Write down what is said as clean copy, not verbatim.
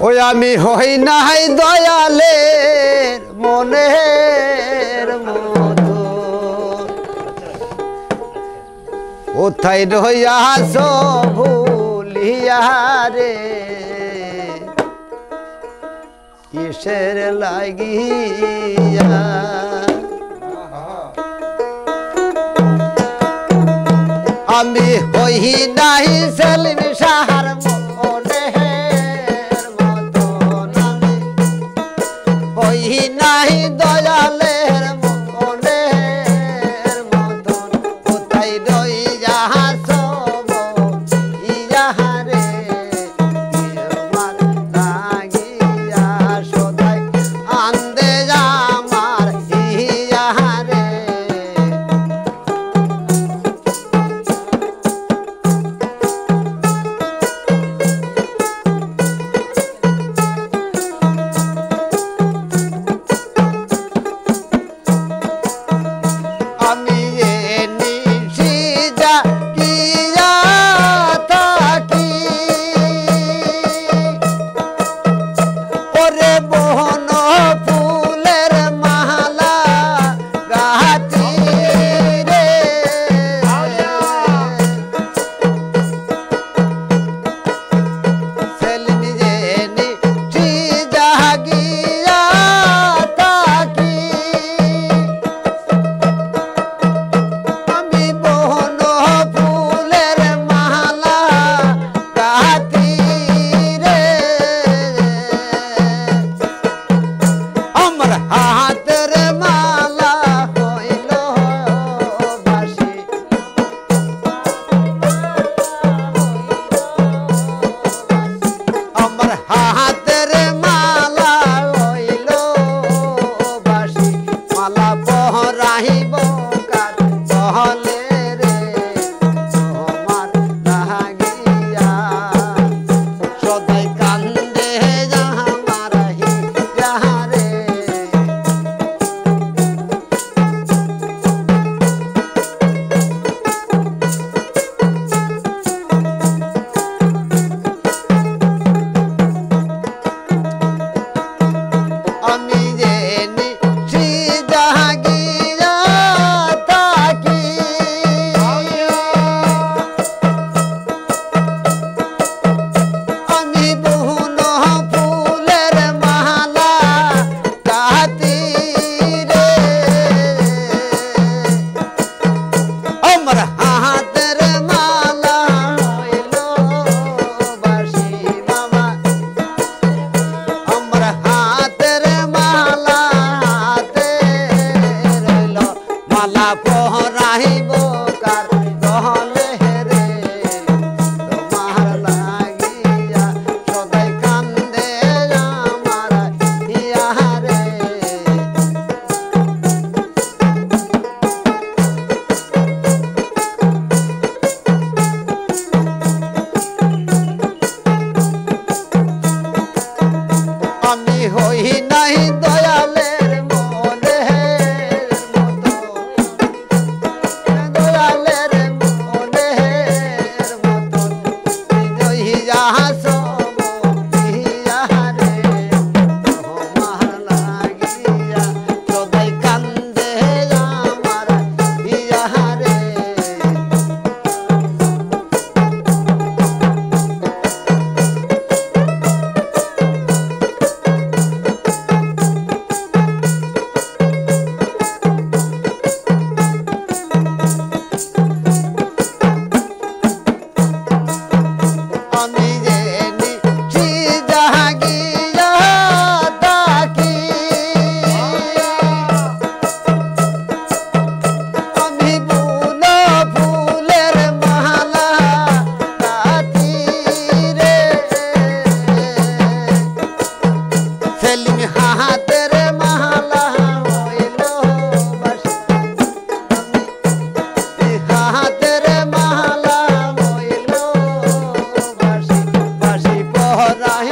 ওই আমি হই নাই দয়ালের মনের মতো কোথায় রইয়াছ ভুলিয়া রে কিসের লাগিয়া আমি হই নাই সেলিম শাহর মনের মতন আমি হই নাই দয়ালের মনের মতন কোথায় রইয়াছ ইয়া রে আমার লাগিয়া সদাই আন্দে আমার ইয়া রে আমি নিশি জাগিয়া থাকি ওরে বহন ফুলের মালা গাছি রে সেলিম যে নিশি জাগিয়া থাকি আমি বহন ফুলের মালা গাছি রে আমার হাতের মালা হইল বাসি আমার হাতের মালা হইল বাসি মালা পহরাইব কার বহলে রে তোমার লাগিয়া সদাই কান্দে আমার হিয়া রে আমি যে নিশি জাগিয়া থাকি আমি বহন ফুলের মালা গাছি রে আমার হাতের মালা হইল বাসি মামা আমার হাতের মালা হাতে রইল মালা পহরাইব কার গহলে রে তোমার লাগিয়া সদাই কান্দে আমার হিয়া রে আমি হই নাই দয়ালের মনের মতো দয়ালের মনের মতো রইয়াছ ইয়া রে তোমার লাগিয়া সদাই কান্দে আমার ইয়া রে আমি যে নিশি জাগিয়া থাকি আমি বহন ফুলের মালা গাছি রে সেলিম হাতের মালা হইল বাসি হাতের মালা হইল বাসি বাসি পহরাই